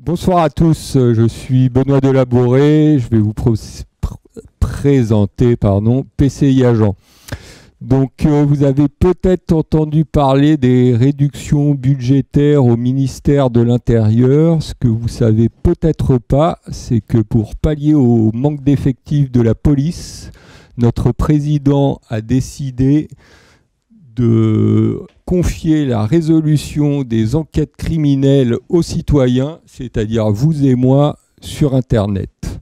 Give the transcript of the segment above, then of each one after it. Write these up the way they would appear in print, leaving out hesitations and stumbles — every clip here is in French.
Bonsoir à tous, je suis Benoît Delabouret, je vais vous présenter PCI Agent. Donc vous avez peut-être entendu parler des réductions budgétaires au ministère de l'Intérieur. Ce que vous savez peut-être pas, c'est que pour pallier au manque d'effectifs de la police, notre président a décidé de confier la résolution des enquêtes criminelles aux citoyens, c'est-à-dire vous et moi, sur Internet.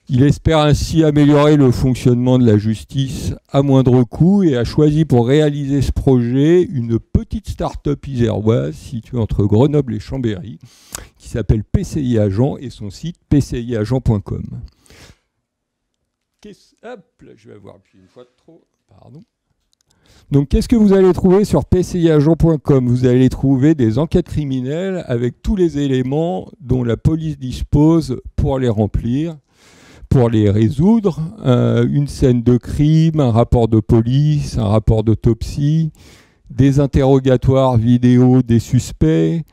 Il espère ainsi améliorer le fonctionnement de la justice à moindre coût et a choisi pour réaliser ce projet une petite start-up iséroise située entre Grenoble et Chambéry qui s'appelle PCI Agent et son site pciagent.com. Hop, là, je vais avoir appuyé une fois de trop, pardon. Donc, qu'est-ce que vous allez trouver sur pciagent.com? Vous allez trouver des enquêtes criminelles avec tous les éléments dont la police dispose pour les remplir, pour les résoudre. Une scène de crime, un rapport de police, un rapport d'autopsie, des interrogatoires vidéo des suspects,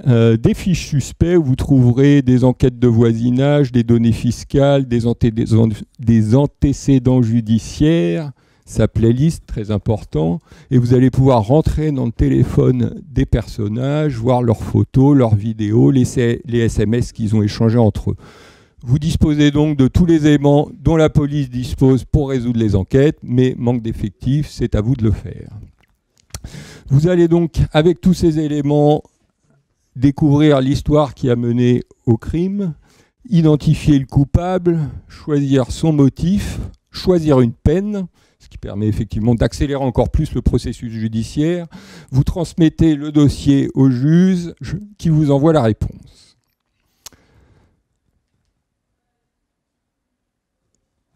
des fiches suspects où vous trouverez des enquêtes de voisinage, des données fiscales, des antécédents judiciaires, sa playlist, très important, et vous allez pouvoir rentrer dans le téléphone des personnages, voir leurs photos, leurs vidéos, les SMS qu'ils ont échangés entre eux. Vous disposez donc de tous les éléments dont la police dispose pour résoudre les enquêtes, mais manque d'effectifs, c'est à vous de le faire. Vous allez donc, avec tous ces éléments, découvrir l'histoire qui a mené au crime, identifier le coupable, choisir son motif, choisir une peine, ce qui permet effectivement d'accélérer encore plus le processus judiciaire. Vous transmettez le dossier au juge qui vous envoie la réponse.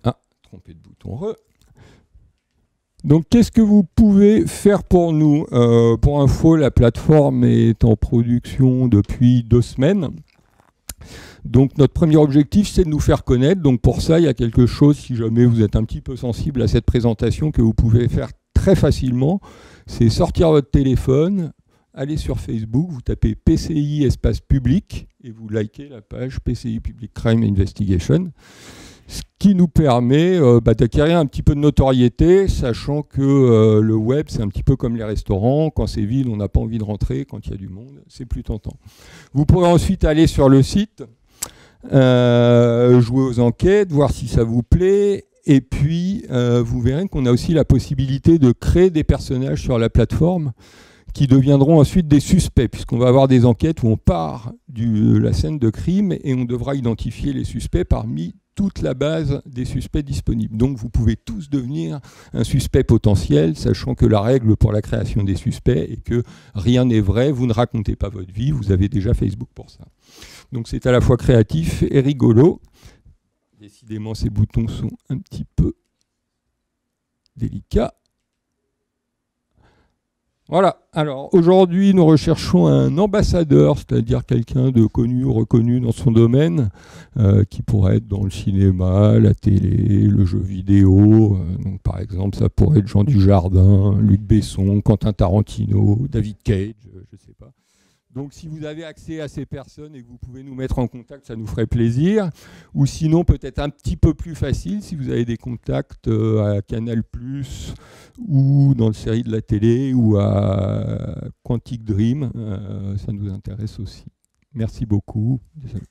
Ah, trompé de bouton re. Donc, qu'est-ce que vous pouvez faire pour nous? Pour info, la plateforme est en production depuis 2 semaines. Donc notre premier objectif, c'est de nous faire connaître. Donc pour ça, il y a quelque chose, si jamais vous êtes un petit peu sensible à cette présentation, que vous pouvez faire très facilement. C'est sortir votre téléphone, aller sur Facebook, vous tapez PCI espace public et vous likez la page PCI Public Crime Investigation. Ce qui nous permet d'acquérir un petit peu de notoriété, sachant que le web, c'est un petit peu comme les restaurants. Quand c'est vide, on n'a pas envie de rentrer. Quand il y a du monde, c'est plus tentant. Vous pourrez ensuite aller sur le site, jouer aux enquêtes, voir si ça vous plaît. Et puis, vous verrez qu'on a aussi la possibilité de créer des personnages sur la plateforme qui deviendront ensuite des suspects, puisqu'on va avoir des enquêtes où on part de la scène de crime et on devra identifier les suspects parmi toute la base des suspects disponibles. Donc vous pouvez tous devenir un suspect potentiel, sachant que la règle pour la création des suspects est que rien n'est vrai, vous ne racontez pas votre vie, vous avez déjà Facebook pour ça. Donc c'est à la fois créatif et rigolo. Décidément, ces boutons sont un petit peu délicats. Voilà, alors aujourd'hui nous recherchons un ambassadeur, c'est-à-dire quelqu'un de connu ou reconnu dans son domaine, qui pourrait être dans le cinéma, la télé, le jeu vidéo. Donc par exemple, ça pourrait être Jean Dujardin, Luc Besson, Quentin Tarantino, David Cage, je ne sais pas. Donc si vous avez accès à ces personnes et que vous pouvez nous mettre en contact, ça nous ferait plaisir. Ou sinon, peut-être un petit peu plus facile, si vous avez des contacts à Canal+, ou dans le série de la télé, ou à Quantic Dream, ça nous intéresse aussi. Merci beaucoup. Désolé.